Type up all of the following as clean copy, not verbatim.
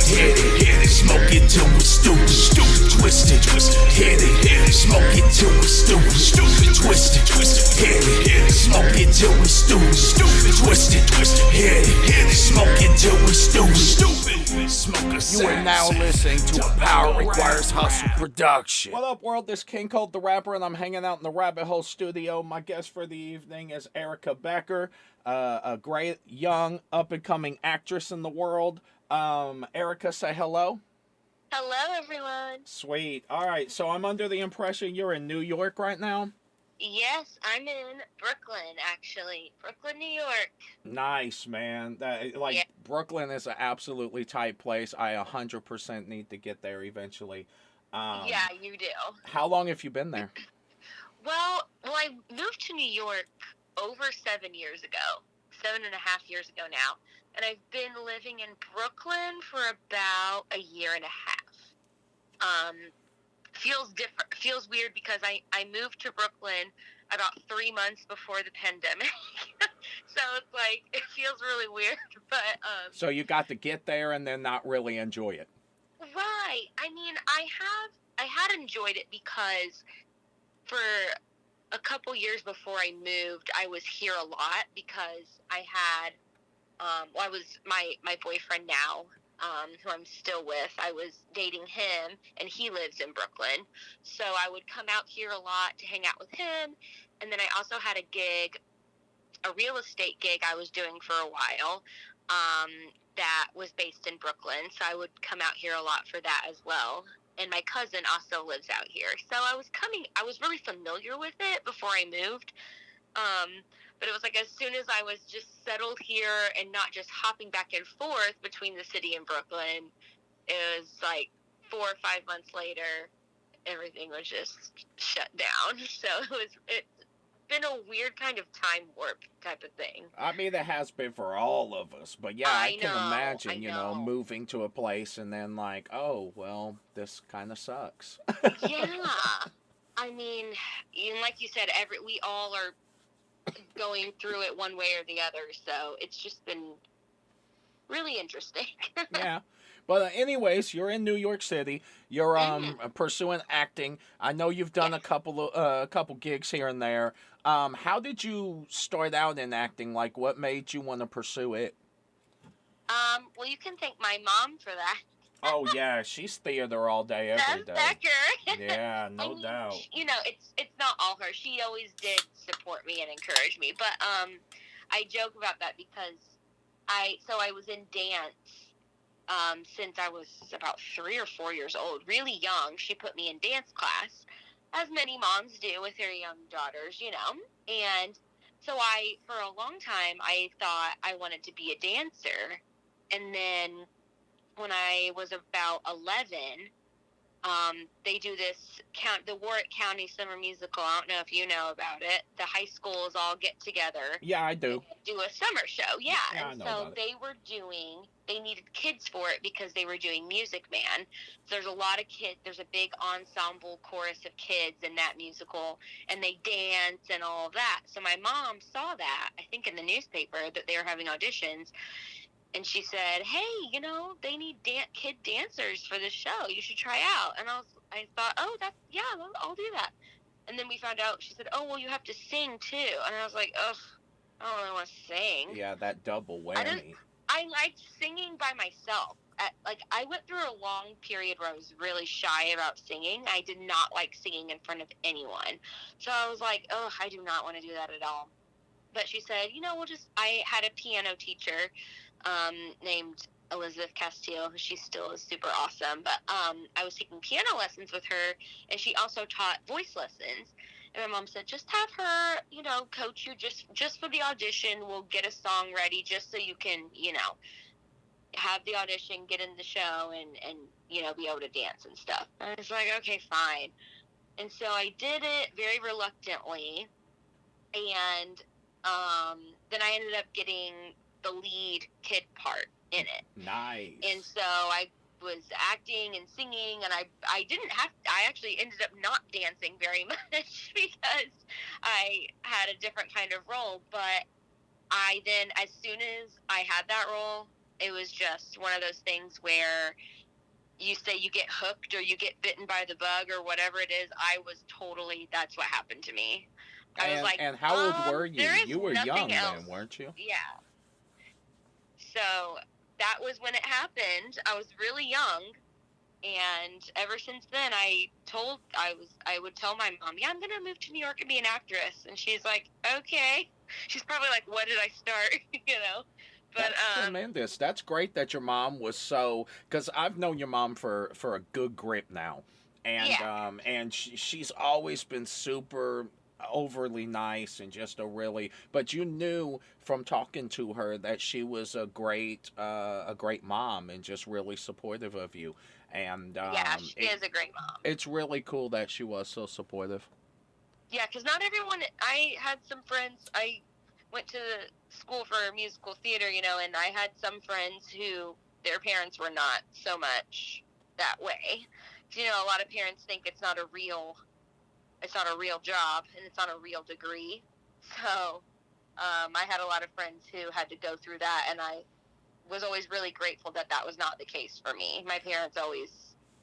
hit it, smoke it till we're stupid, twisted, hit it, smoke it till we're stupid, twisted, hit it, smoke it till we're stupid, twisted, hit it, smoke it till we're stupid, smoke a You are now listening to a Power Requires Hustle production. What up, world? This is King Kold the Rapper, and I'm hanging out in the Rabbit Hole studio. My guest for the evening is Erica Becker, a great, young, up-and-coming actress in the world. Erica, say hello. Hello, everyone. Sweet. All right, so I'm under the impression you're in New York right now? Yes, I'm in Brooklyn, actually. Brooklyn, New York. Nice, man. Yeah. Brooklyn is an absolutely tight place. I 100% need to get there eventually. Yeah, you do. How long have you been there? Well, I moved to New York over 7 years ago. 7.5 years ago now. And I've been living in Brooklyn for about a year and a half. Feels different. Feels weird because I moved to Brooklyn about 3 months before the pandemic. So it's like, it feels really weird. But So you got to get there and then not really enjoy it. right. I mean, I had enjoyed it because for a couple years before I moved, I was here a lot because I had, I was my boyfriend now, who I'm still with. I was dating him, and he lives in Brooklyn. So I would come out here a lot to hang out with him. And then I also had a gig, a real estate gig I was doing for a while, that was based in Brooklyn. So I would come out here a lot for that as well. And my cousin also lives out here. So I was really familiar with it before I moved. But it was like as soon as I was just settled here and not just hopping back and forth between the city and Brooklyn, it was like 4 or 5 months later, everything was just shut down. So it's been a weird kind of time warp type of thing. I mean, it has been for all of us, but yeah, I can imagine, moving to a place and then like, oh, well, this kind of sucks. Yeah. I mean, and like you said, we all are going through it one way or the other, so it's just been really interesting. Yeah. But anyways, you're in New York City. You're pursuing acting. I know you've done a couple gigs here and there. How did you start out in acting? Like, what made you want to pursue it? Well, you can thank my mom for that. Oh yeah, she's theater all day, every day. Becker. Yeah, no doubt. You know, it's not all her. She always did support me and encourage me. But I joke about that because I was in dance since I was about 3 or 4 years old, really young. She put me in dance class, as many moms do with their young daughters, And so for a long time, I thought I wanted to be a dancer. And then when I was about 11, they do the Warwick County Summer Musical. I don't know if you know about it. The high schools all get together. Yeah, I do. Do a summer show, yeah. Yeah, and I know so about it. They needed kids for it because they were doing Music Man. So there's a lot of kids. There's a big ensemble chorus of kids in that musical, and they dance and all of that. So my mom saw that, I think in the newspaper, that they were having auditions. And she said, hey, they need kid dancers for this show. You should try out. And I thought, oh, I'll do that. And then we found out, she said, oh, well, you have to sing too. And I was like, ugh, I don't really want to sing. Yeah, that double whammy. I liked singing by myself. I went through a long period where I was really shy about singing. I did not like singing in front of anyone. So I was like, oh, I do not want to do that at all. But she said, I had a piano teacher named Elizabeth Castillo, who she still is super awesome. But I was taking piano lessons with her, and she also taught voice lessons. And my mom said, just have her, coach you just for the audition. We'll get a song ready just so you can, have the audition, get in the show, and be able to dance and stuff. And I was like, okay, fine. And so I did it very reluctantly. And then I ended up getting the lead kid part in it. Nice. And so I was acting and singing, and I actually ended up not dancing very much because I had a different kind of role. But I then, as soon as I had that role, It was just one of those things where you say you get hooked or you get bitten by the bug or whatever it is. I was totally, that's what happened to me. I was like, And how old were you? there is You were nothing young else. then, weren't you? Yeah. So that was when it happened. I was really young. And ever since then, I would tell my mom, yeah, I'm going to move to New York and be an actress. And she's like, okay. She's probably like, what did I start? you know? But, That's tremendous. That's great that your mom was so, because I've known your mom for a good grip now, yeah. and she's always been super overly nice and just a really, but you knew from talking to her that she was a great mom and just really supportive of you, and Yeah, she is a great mom. it's really cool that she was so supportive. Yeah, because not everyone. I had some friends. I went to school for musical theater, and I had some friends who their parents were not so much that way. A lot of parents think it's not a real job and it's not a real degree. So I had a lot of friends who had to go through that, and I was always really grateful that that was not the case for me. My parents always,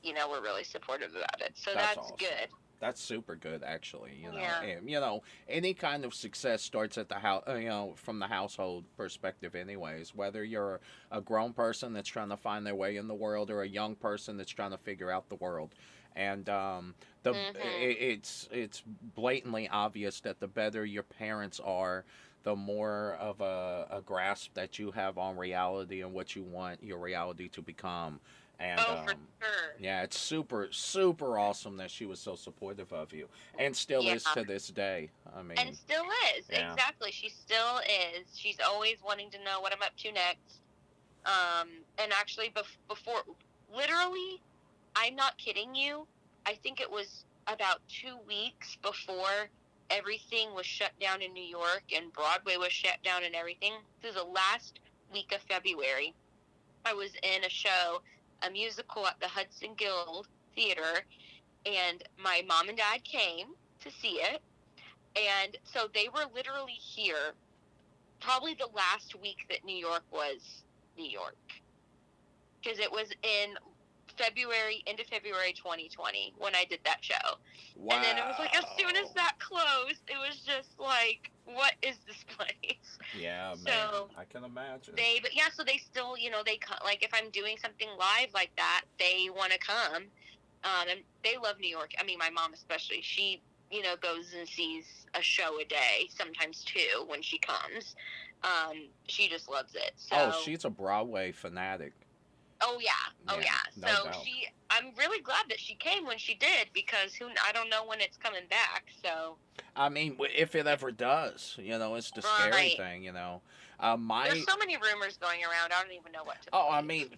were really supportive about it. So That's that's awesome. good. That's super good, actually. Yeah. And any kind of success starts at the house. From the household perspective, anyways. Whether you're a grown person that's trying to find their way in the world, or a young person that's trying to figure out the world, and Mhm. it's blatantly obvious that the better your parents are, the more of a grasp that you have on reality and what you want your reality to become. And Oh, for sure. yeah, it's super, super awesome that she was so supportive of you, and still Yeah. is to this day. I And mean, still is. yeah. Exactly. She still is. She's always wanting to know what I'm up to next. And actually, before, literally, I'm not kidding you. I think it was about 2 weeks before everything was shut down in New York and Broadway was shut down and everything. Through the last week of February, I was in a show, a musical at the Hudson Guild Theater, and my mom and dad came to see it. And so they were literally here probably the last week that New York was New York, because it was in February, into February 2020 when I did that show. And then it was like as soon as Wow. that closed, it was just like, what is this place? Yeah, man, So I can imagine. but yeah, so they still, they like if I'm doing something live like that, they want to come. And they love New York. I mean, my mom especially. She, goes and sees a show a day, sometimes two, when she comes. She just loves it. Oh, So, she's a Broadway fanatic. oh yeah, oh Yeah, yeah. no So doubt. I'm really glad that she came when she did, because I don't know when it's coming back. So, I mean, if it ever does, it's the scary right. thing. There's My so many rumors going around. I don't even know what to Oh, I believe.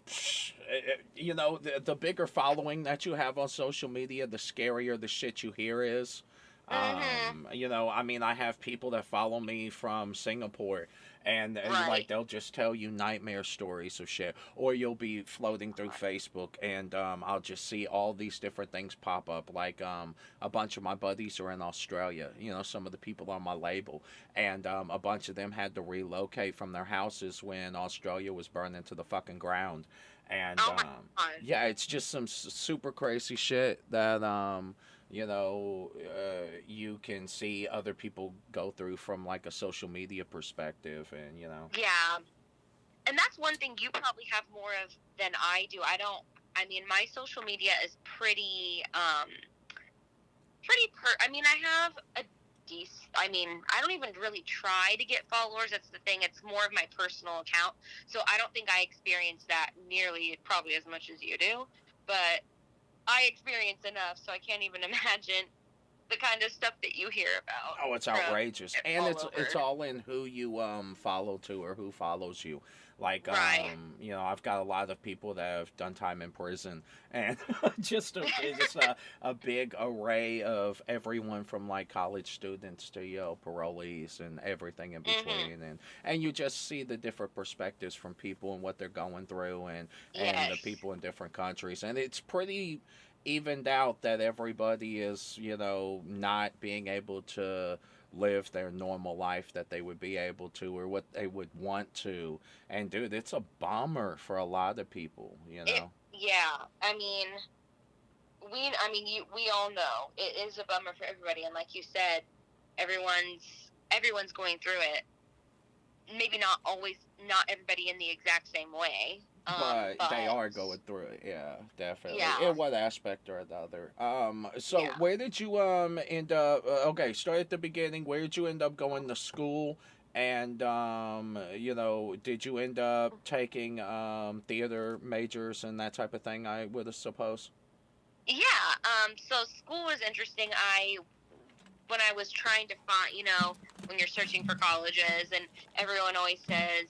mean, the bigger following that you have on social media, the scarier the shit you hear is. Mhm. I mean, I have people that follow me from Singapore, and like Right. they'll just tell you nightmare stories of shit, or you'll be floating through Facebook, and I'll just see all these different things pop up. Like a bunch of my buddies are in Australia. Some of the people on my label, and a bunch of them had to relocate from their houses when Australia was burned to the fucking ground. And Oh my god. yeah, it's just some super crazy shit that you can see other people go through from like a social media perspective, and Yeah. And that's one thing you probably have more of than I do. I mean, my social media is I mean, I have I mean, I don't even really try to get followers. That's the thing. It's more of my personal account. So I don't think I experience that nearly probably as much as you do. But I experience enough, so I can't even imagine the kind of stuff that you hear about oh, it's from outrageous, and all it's over. all in who you follow to, or who follows you. Like Right. I've got a lot of people that have done time in prison, and just a big array of everyone from like college students to parolees and everything in Mhm. between, and you just see the different perspectives from people and what they're going through, and the Yes. people in different countries, and it's pretty evened out that everybody is not being able to live their normal life that they would be able to or what they would want to. And dude, it's a bummer for a lot of people, you It, know. yeah, I mean, we all know it is a bummer for everybody, and like you said, everyone's going through it. Maybe not always, not everybody in the exact same way. But they But are going through it, yeah, definitely. yeah, In one aspect or another. So yeah. where did you end up? Okay, start at the beginning. Where did you end up going to school? And you know, did you end up taking theater majors and that type of thing? I would suppose. Yeah, so school was interesting. When I was trying to find, when you're searching for colleges, and everyone always says,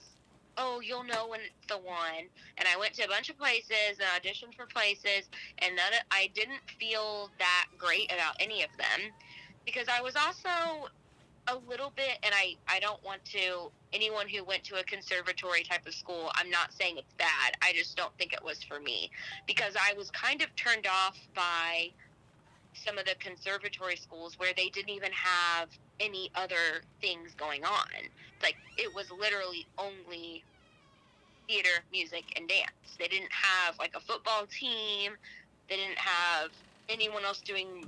"Oh, you'll know when it's the one." And I went to a bunch of places and auditioned for places, and I didn't feel that great about any of them because I was also a little bit, and I don't want to, anyone who went to a conservatory type of school, I'm not saying it's bad. I just don't think it was for me because I was kind of turned off by some of the conservatory schools where they didn't even have any other things going on. Like, it was literally only theater, music, and dance. They didn't have like a football team. They didn't have anyone else doing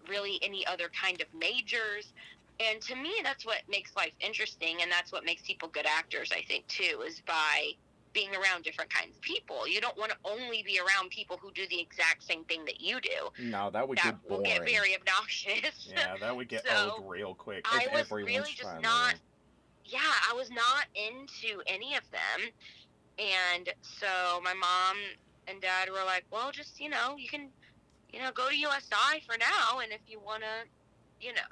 really any other kind of majors. And to me, that's what makes life interesting, and that's what makes people good actors, I think, too, is by being around different kinds of people. You don't want to only be around people who do the exact same thing that you do. No, that would That get will get boring. very obnoxious. Yeah, that would get old So real quick if I was everyone's really just trying to not, learn. yeah, I was not into any of them. And so my mom and dad were like, well, just, you can, go to USI for now. And if you want to,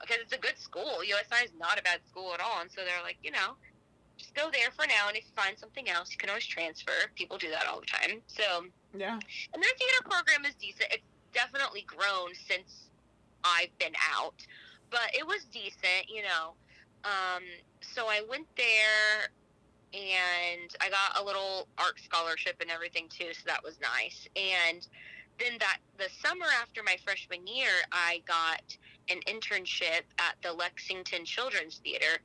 because it's a good school, USI is not a bad school at all. And so they're like, just go there for now. And if you find something else, you can always transfer. People do that all the time. So, Yeah. and their theater program is decent. It's definitely grown since I've been out, but it was decent. Um, so I went there and I got a little art scholarship and everything too, so that was nice. And then the summer after my freshman year, I got an internship at the Lexington Children's Theater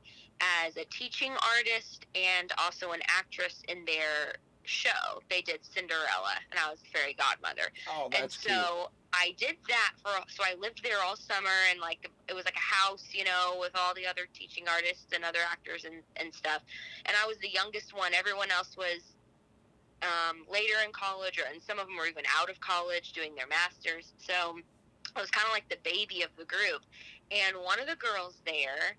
as a teaching artist and also an actress in their show. They did Cinderella, and I was the fairy godmother. Oh, And that's cute. so I did that so I lived there all summer, and like it was like a house, with all the other teaching artists and other actors and stuff. And I was the youngest one. Everyone else was later in college, and some of them were even out of college doing their masters. So I was kind of like the baby of the group. And one of the girls there,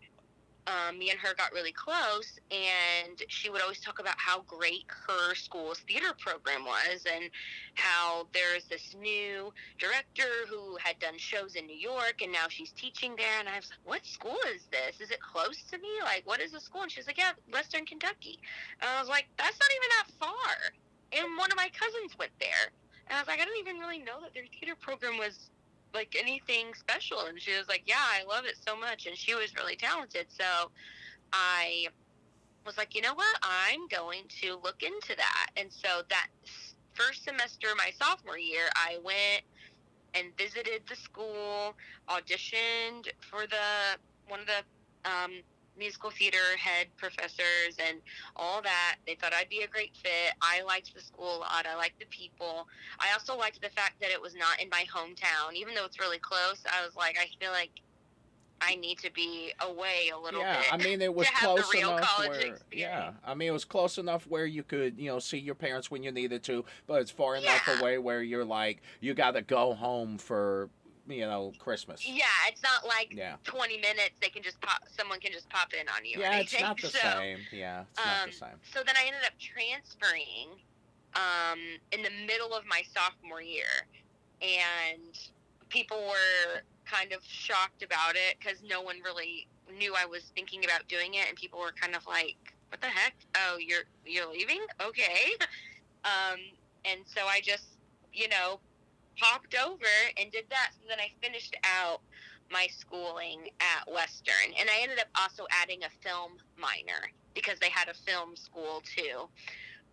me and her got really close, and she would always talk about how great her school's theater program was, and how there's this new director who had done shows in New York, and now she's teaching there. And I was like, what school is this? Is it close to me? Like, what is the school? And she's like, yeah, Western Kentucky. And I was like, that's not even that far. And one of my cousins went there. And I was like, I didn't even really know that their theater program was like anything special. And she was like, yeah, I love it so much. And she was really talented. So I was like, you know what, I'm going to look into that. And so that first semester my sophomore year, I went and visited the school, auditioned for one of the musical theater head professors and all that. They thought I'd be a great fit. I liked the school a lot. I liked the people. I also liked the fact that it was not in my hometown. Even though it's really close, I was like, I feel like I need to be away a little Yeah, I bit mean, it to was have the close real enough college where, yeah, experience. I mean, it was close enough where you could, see your parents when you needed to, but it's far enough Yeah. away where you're like, you got to go home for, Christmas. Yeah, it's not like Yeah. 20 minutes someone can just pop in on you or Yeah, it's anything. not the So, same. Yeah, it's not the same. so then I ended up transferring in the middle of my sophomore year, and people were kind of shocked about it because no one really knew I was thinking about doing it, and people were kind of like, "What the heck? Oh, you're leaving? Okay." Um, and so I just, you know, popped over and did that. So then I finished out my schooling at Western, and I ended up also adding a film minor because they had a film school too.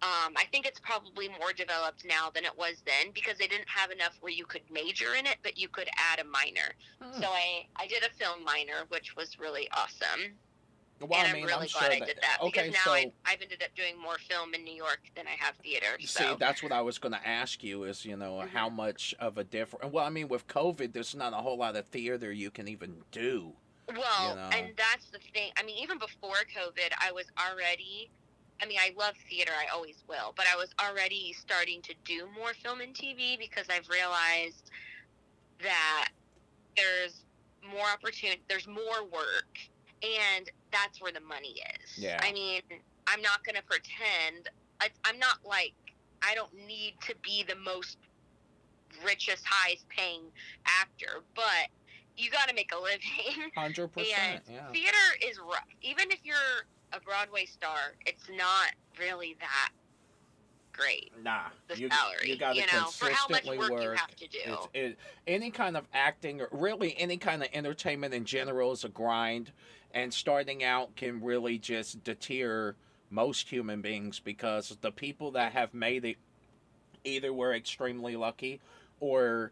I think it's probably more developed now than it was then because they didn't have enough where you could major in it, but you could add a minor. Hmm. So I did a film minor, which was really awesome. Well, And I I'm mean, I'm really glad sure I that. did that because Okay, now so I've ended up doing more film in New York than I have theater. see, So, that's what I was going to ask you is, how hmm much of a difference. Well, I mean, with COVID, there's not a whole lot of theater you can even do, you well, know. and that's the thing. I mean, even before COVID, I was already. I mean, I love theater. I always will, but I was already starting to do more film and TV because I've realized that there's more opportunity, there's more work, and that's where the money is. Yeah. I mean, I'm not going to pretend. I'm not like, I don't need to be the most richest, highest paying actor, but you got to make a living. 100%, And yeah. theater is rough. Even if you're a Broadway star, it's not really that great, Nah, the you salary, got to for how much consistently work you work. have to do. Any kind of acting or really any kind of entertainment in general is a grind, and starting out can really just deter most human beings because the people that have made it either were extremely lucky or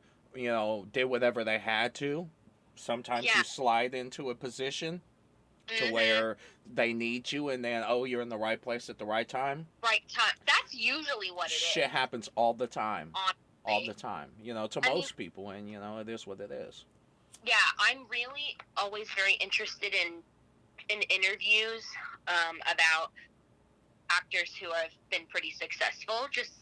did whatever they had to. Sometimes Yeah. you slide into a position to hmm where they need you, and then you're in the right place at the right time. Right time. That's usually what it Shit is, happens all the time. All the honestly. time, to I mean, most people, and it is what it is. yeah, I'm really always very interested in interviews about actors who have been pretty successful. Just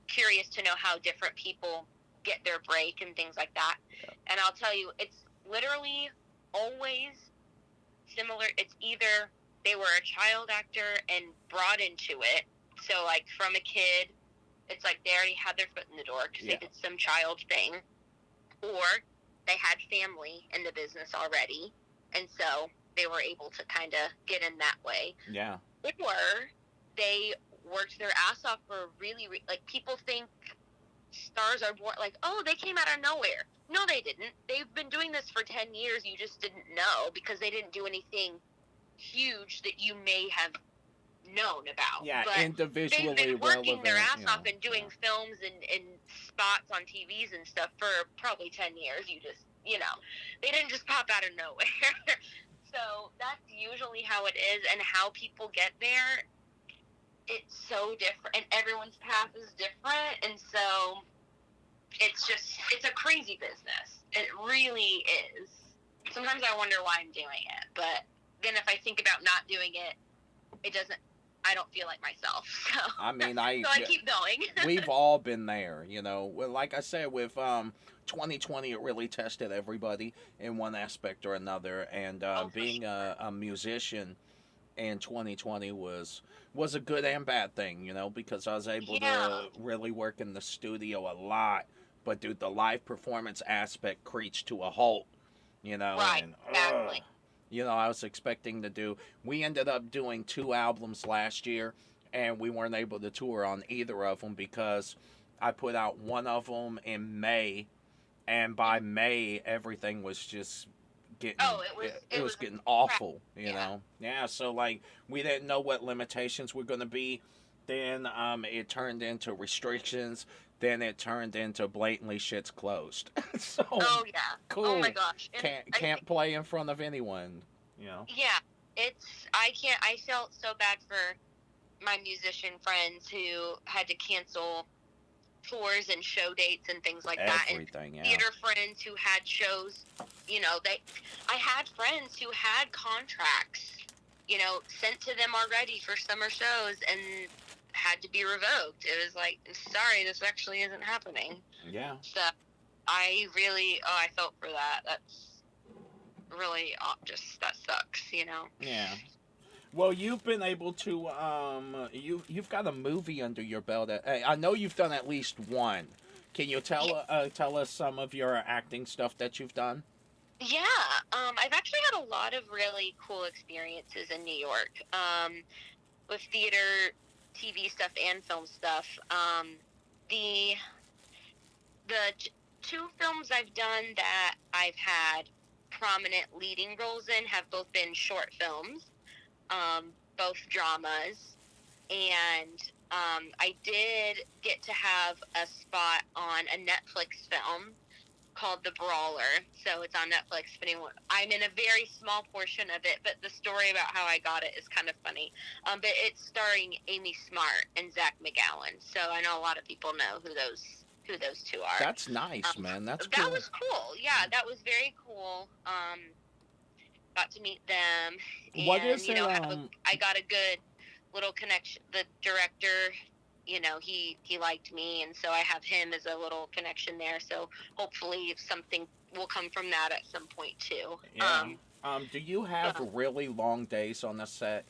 curious to know how different people get their break and things like that. Yeah. And I'll tell you, it's literally always similar. It's either they were a child actor and brought into it. So like from a kid, it's like they already had their foot in the door because Yeah. they did some child thing, or they had family in the business already, and so they were able to kind of get in that way. Yeah. Or they worked their ass off for like people think stars are born like, oh, they came out of nowhere. No, they didn't. They've been doing this for 10 years. You just didn't know because they didn't do anything huge that you may have known about. Yeah, But they've individually been working their relevant. ass off and doing films and spots on TVs and stuff for probably 10 years. They didn't just pop out of nowhere. So that's usually how it is, and how people get there, it's so different, and everyone's path is different, and so it's a crazy business. It really is. Sometimes I wonder why I'm doing it, but then if I think about not doing it, I don't feel like myself. So I mean, so I keep going. we've all been there, Well, like I said, with 2020, it really tested everybody in one aspect or another, and Oh, for being sure. a musician in 2020 was a good and bad thing, because I was able Yeah. to really work in the studio a lot. But dude, the live performance aspect creeps to a halt, Right. and Exactly. I was expecting to do. We ended up doing 2 albums last year, and we weren't able to tour on either of them because I put out one of them in May, and by May everything was just getting Oh, it it was was getting crap. awful, Yeah. Yeah, so like we didn't know what limitations were going to be. Then it turned into restrictions. Then it turned into blatantly shit's closed. So Oh yeah. Oh my cool. gosh. And I Can't think play in front of anyone. You know. yeah, I can't. I felt so bad for my musician friends who had to cancel tours and show dates and things like that, and Everything, yeah. theater friends who had shows. I had friends who had contracts, sent to them already for summer shows and had to be revoked. It was like, sorry, this actually isn't happening. Yeah. So I felt for that. That's really just, that sucks. Yeah. Well, you've been able to you've got a movie under your belt. I know you've done at least one. Can you tell us some of your acting stuff that you've done? Yeah, I've actually had a lot of really cool experiences in New York, with theater, TV stuff, and film stuff. The two films I've done that I've had prominent leading roles in have both been short films, both dramas, and I did get to have a spot on a Netflix film called The Brawler. So it's on Netflix. If anyone, I'm in a very small portion of it, but the story about how I got it is kind of funny. But it's starring Amy Smart and Zach McGowan. So I know a lot of people know who those two are. That's nice, man. That's that cool. was cool. Yeah, that was very cool. Got to meet them, What and is it? I got a good little connection. The director, he liked me, and so I have him as a little connection there. So hopefully, something will come from that at some point too. Yeah. Do you have really long days on the set?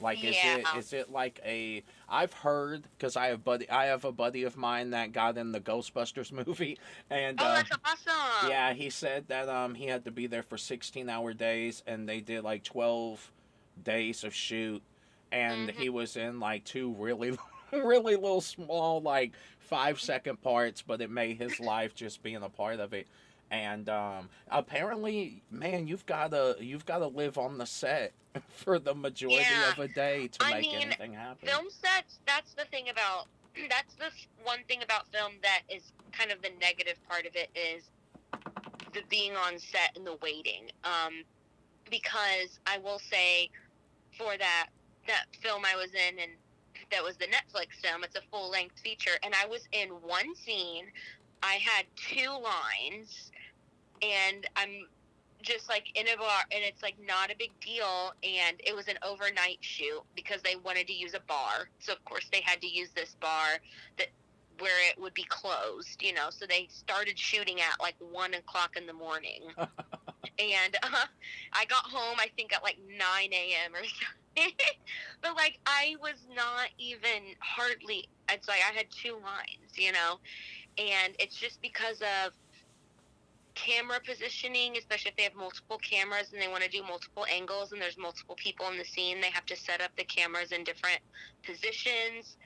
Like, Yeah. is it like a? I've heard, because I have a buddy of mine that got in the Ghostbusters movie, and Oh, that's awesome. yeah, he said that he had to be there for 16-hour days, and they did like 12 days of shoot, and he was in like two really really little small, like 5-second parts, but it made his life just being a part of it. And apparently, man, you've gotta live on the set for the majority Yeah. of a day to I make mean, anything happen. film sets, that's the thing about that's the one thing about film that is kind of the negative part of it, is the being on set and the waiting. Because I will say, for that film I was in, and that was the Netflix film, it's a full length feature, and I was in one scene. I had 2 lines, and I'm just like in a bar, and it's like not a big deal, and it was an overnight shoot because they wanted to use a bar, so of course they had to use this bar that where it would be closed, so they started shooting at like 1 o'clock in the morning. And I got home, I think, at like 9 a.m. or something. But like, I was not even hardly, it's like I had 2 lines, and it's just because of camera positioning, especially if they have multiple cameras and they want to do multiple angles and there's multiple people in the scene. They have to set up the cameras in different positions.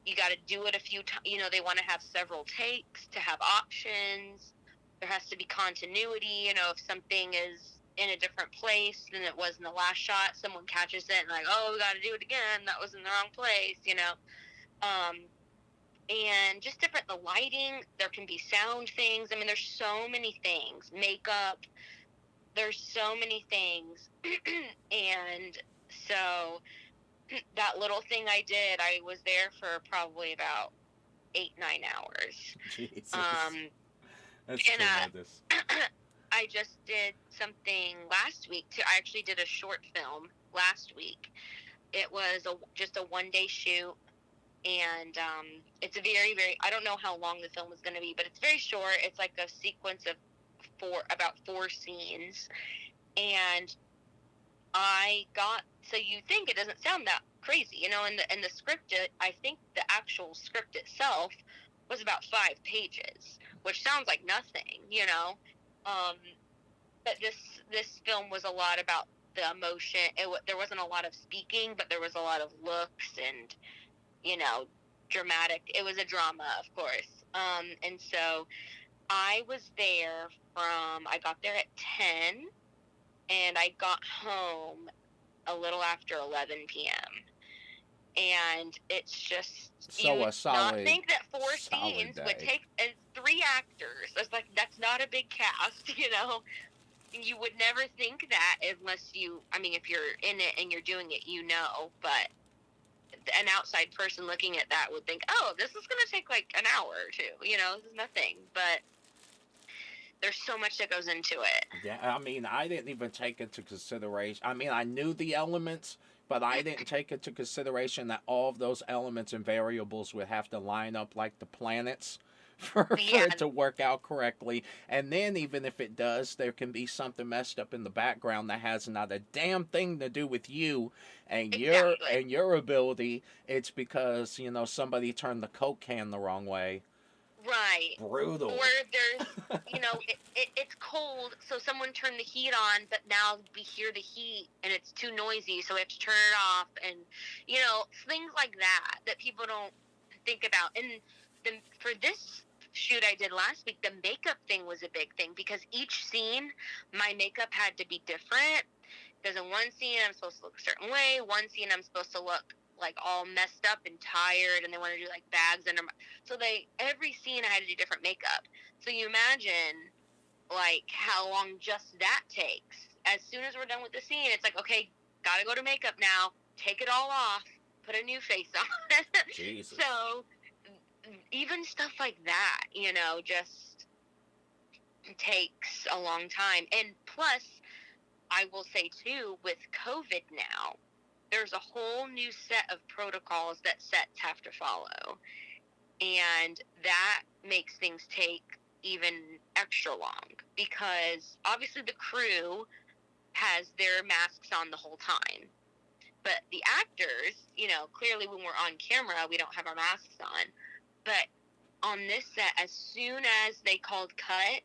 You got to do it a few times. They want to have several takes to have options. There has to be continuity. If something is in a different place than it was in the last shot, someone catches it and like, oh, we got to do it again. That was in the wrong place. And just different, the lighting, there can be sound things. I mean, there's so many things. Makeup, there's so many things. And so that little thing I did, I was there for probably about 8-9 hours. Jesus. That's and tremendous. I just did something last week too. I actually did a short film last week. It was just a 1-day shoot. And it's a very, very, I don't know how long the film is going to be, but it's very short. It's like a sequence of about 4 scenes. And so you think it doesn't sound that crazy, and the script, I think the actual script itself was about 5 pages, which sounds like nothing, but this film was a lot about the emotion. There wasn't a lot of speaking, but there was a lot of looks and, dramatic. It was a drama, of course. And so I was there I got there at 10, and I got home a little after 11 p.m. And it's just, So you a would solid, not think that 4 solid scenes day. would take, and 3 actors. It's like, that's not a big cast, You would never think that unless if you're in it and you're doing it, but an outside person looking at that would think, oh, this is going to take like an hour or 2, this is nothing, but there's so much that goes into it. Yeah, I didn't even take into consideration. I knew the elements, but I didn't take into consideration that all of those elements and variables would have to line up like the planets for it to work out correctly. And then even if it does, there can be something messed up in the background that has not a damn thing to do with you and your ability. It's because, somebody turned the Coke can the wrong way. Right. Brutal. Or there's, it's cold, so someone turned the heat on, but now we hear the heat and it's too noisy, so we have to turn it off, and, things like that people don't think about. And for this shoot I did last week, the makeup thing was a big thing, because each scene, my makeup had to be different, because in one scene I'm supposed to look a certain way, one scene I'm supposed to look like all messed up and tired, and they want to do like bags under my, so every scene I had to do different makeup. So you imagine like how long just that takes. As soon as we're done with the scene, it's like, okay, gotta go to makeup now, take it all off, put a new face on. Jesus. So even stuff like that, just takes a long time. And plus, I will say too, with COVID now, there's a whole new set of protocols that sets have to follow. And that makes things take even extra long, because obviously the crew has their masks on the whole time. But the actors, clearly when we're on camera, we don't have our masks on. But on this set, as soon as they called cut,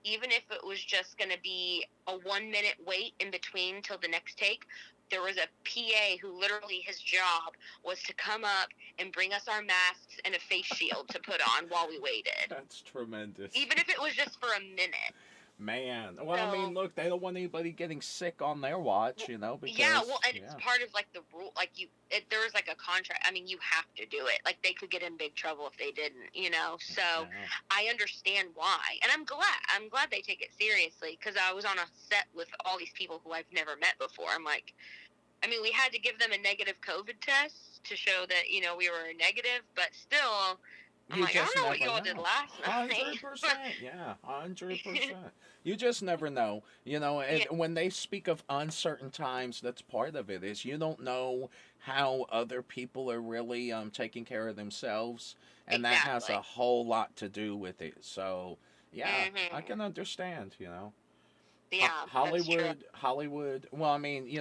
even if it was just going to be a 1 minute wait in between till the next take, there was a PA who literally his job was to come up and bring us our masks and a face shield to put on while we waited. That's tremendous. Even if it was just for a minute. Man, well, I mean, look, they don't want anybody getting sick on their watch, because... Yeah, well, and it's part of, like, the rule, like, there was, like, a contract, I mean, you have to do it, like, they could get in big trouble if they didn't, so I understand why, and I'm glad they take it seriously, because I was on a set with all these people who I've never met before. I'm like, I mean, we had to give them a negative COVID test to show that, we were negative, but still... I'm like, I don't know what y'all did last night. 100%, yeah, 100%. You just never know, and when they speak of uncertain times, that's part of it, is you don't know how other people are really taking care of themselves, and that has a whole lot to do with it. So, yeah, I can understand, Yeah, Hollywood, well, I mean,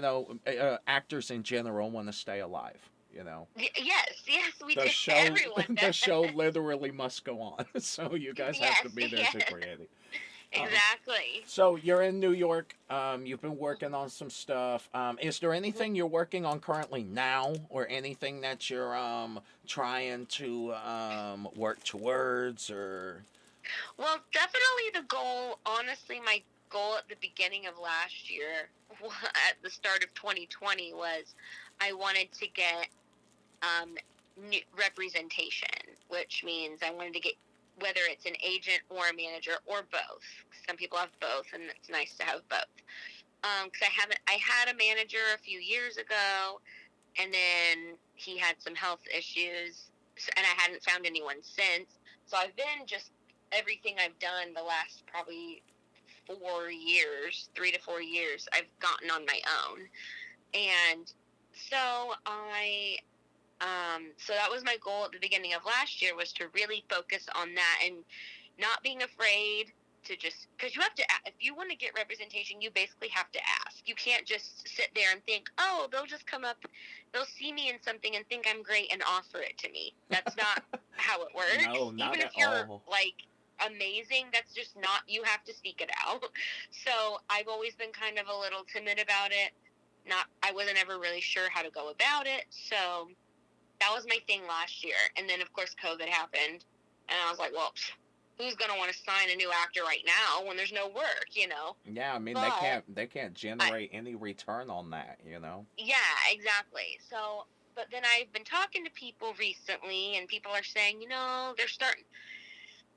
actors in general want to stay alive. Yes, we the do. show, Everyone does. The show literally must go on, so you guys have to be there to create it. Exactly. So you're in New York. You've been working on some stuff. Is there anything you're working on currently now, or anything that you're trying to work towards, or? Well, definitely the goal. Honestly, my goal at the beginning of last year, at the start of 2020, was I wanted to get new representation, which means I wanted to get, whether it's an agent or a manager or both. Some people have both, and it's nice to have both. Because I had a manager a few years ago, and then he had some health issues, and I hadn't found anyone since. So I've been just, everything I've done the last probably 4 years, 3 to 4 years, I've gotten on my own. And so so that was my goal at the beginning of last year, was to really focus on that and not being afraid to just, because you have to, if you want to get representation, you basically have to ask. You can't just sit there and think, oh, they'll just come up, they'll see me in something and think I'm great and offer it to me. That's not how it works. No, not even if you're like amazing, that's just not, you have to seek it out. So I've always been kind of a little timid about it. I wasn't ever really sure how to go about it. So that was my thing last year. And then of course COVID happened, and I was like, well, who's going to want to sign a new actor right now when there's no work, Yeah, I mean, they can't generate any return on that, Yeah, exactly. So, but then I've been talking to people recently, and people are saying, they're starting,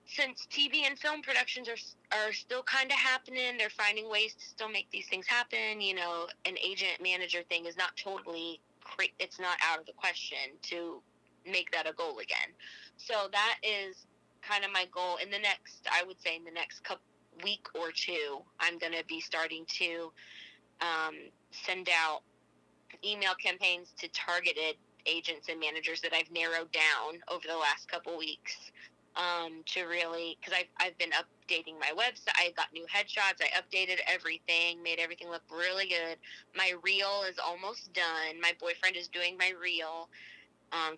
since TV and film productions are still kind of happening, they're finding ways to still make these things happen. An agent manager thing is not totally, it's not out of the question to make that a goal again. So that is kind of my goal. In the next week or two, I'm going to be starting to send out email campaigns to targeted agents and managers that I've narrowed down over the last couple weeks, to really, because I've been updating my website. I got new headshots. I updated everything, made everything look really good. My reel is almost done. My boyfriend is doing my reel.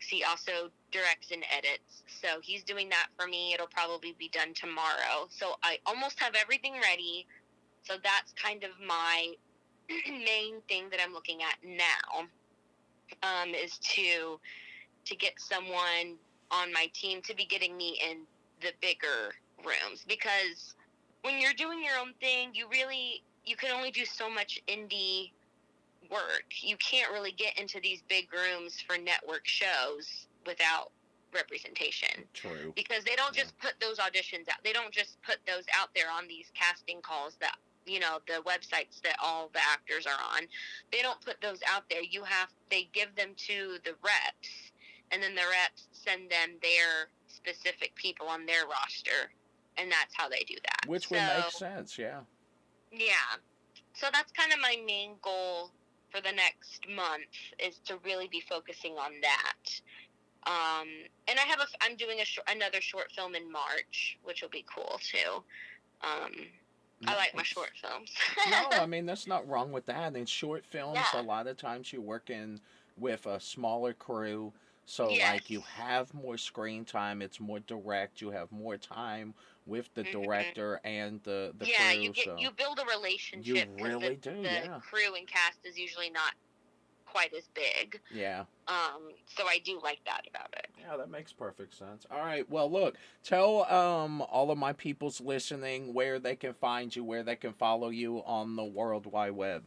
He also directs and edits, so he's doing that for me. It'll probably be done tomorrow. So I almost have everything ready. So that's kind of my main thing that I'm looking at now, is to get someone on my team to be getting me in the bigger rooms, because when you're doing your own thing, you can only do so much indie work. You can't really get into these big rooms for network shows without representation. True. Because they don't just put those auditions out. They don't just put those out there on these casting calls that, you know, the websites that all the actors are on. They don't put those out there. They give them to the reps, and then the reps send them their specific people on their roster, and that's how they do that. Which would make sense, yeah. Yeah. So that's kind of my main goal for the next month, is to really be focusing on that. And I'm doing another short film in March, which will be cool too. I like my short films. No, I mean, there's not wrong with that. In short films, a lot of times you're working with a smaller crew, so like you have more screen time. It's more direct. You have more time with the director and the crew. Yeah, you build a relationship. You really do. The crew and cast is usually not quite as big. Yeah. So I do like that about it. Yeah, that makes perfect sense. All right. Well, look, tell all of my peoples listening where they can find you, where they can follow you on the World Wide Web.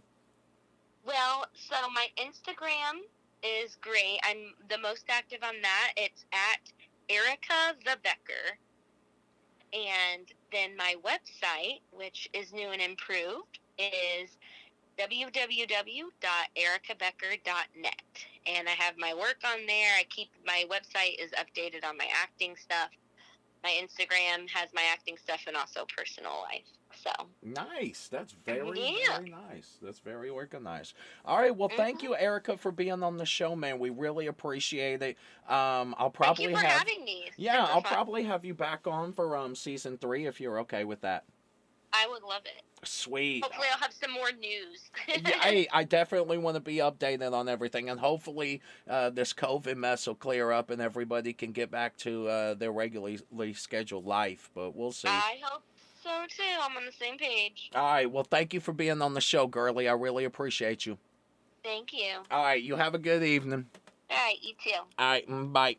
Well, so my Instagram is great. I'm the most active on that. It's at Erica the Becker. And then my website, which is new and improved, is www.ericabecker.net. And I have my work on there. My website is updated on my acting stuff. My Instagram has my acting stuff and also personal life. So nice. That's very nice. That's very organized. All right. Well, thank you, Erica, for being on the show, man. We really appreciate it. I'll probably thank you for having me. Yeah, I'll probably have you back on for season 3 if you're okay with that. I would love it. Sweet. Hopefully I'll have some more news. Yeah, I definitely want to be updated on everything, and hopefully this COVID mess will clear up and everybody can get back to their regularly scheduled life, but we'll see. I hope so, too. I'm on the same page. All right, well, thank you for being on the show, girlie. I really appreciate you. Thank you. All right, you have a good evening. All right, you too. All right, bye.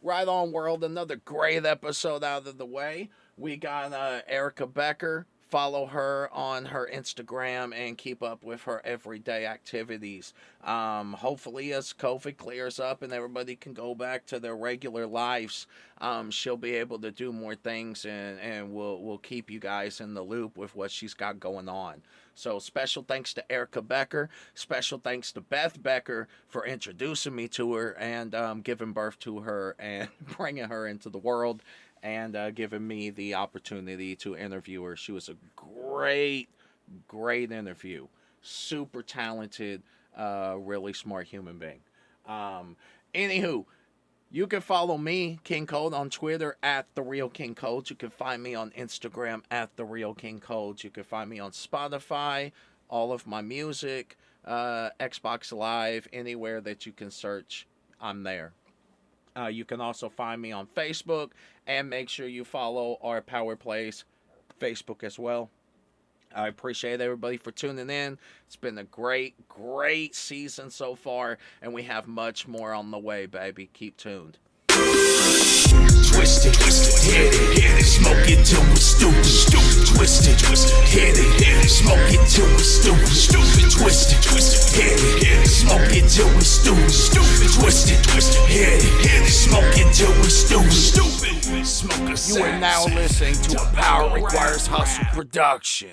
Right on, world. Another great episode out of the way. We got Erica Becker. Follow her on her Instagram and keep up with her everyday activities. Hopefully, as COVID clears up and everybody can go back to their regular lives, she'll be able to do more things, and we'll keep you guys in the loop with what she's got going on. So special thanks to Erica Becker. Special thanks to Beth Becker for introducing me to her and giving birth to her and bringing her into the world and giving me the opportunity to interview her. She was a great interview. Super talented, really smart human being. Anywho, you can follow me, King Kold, on Twitter at The Real King Kold. You can find me on Instagram at The Real King Kold. You can find me on Spotify, all of my music, Xbox Live, anywhere that you can search, I'm there. You can also find me on Facebook, and make sure you follow our Power Plays Facebook as well. I appreciate everybody for tuning in. It's been a great season so far, and we have much more on the way, baby. Keep tuned. Twist it, hit it, smoke it till we're stupid, twist it, hit it, smoke it till we're stupid, twist it, hit it, smoke it till we're stupid, twist it, hit it, smoke it till we're stupid, smoke a You are now listening to a Power Requires Hustle production.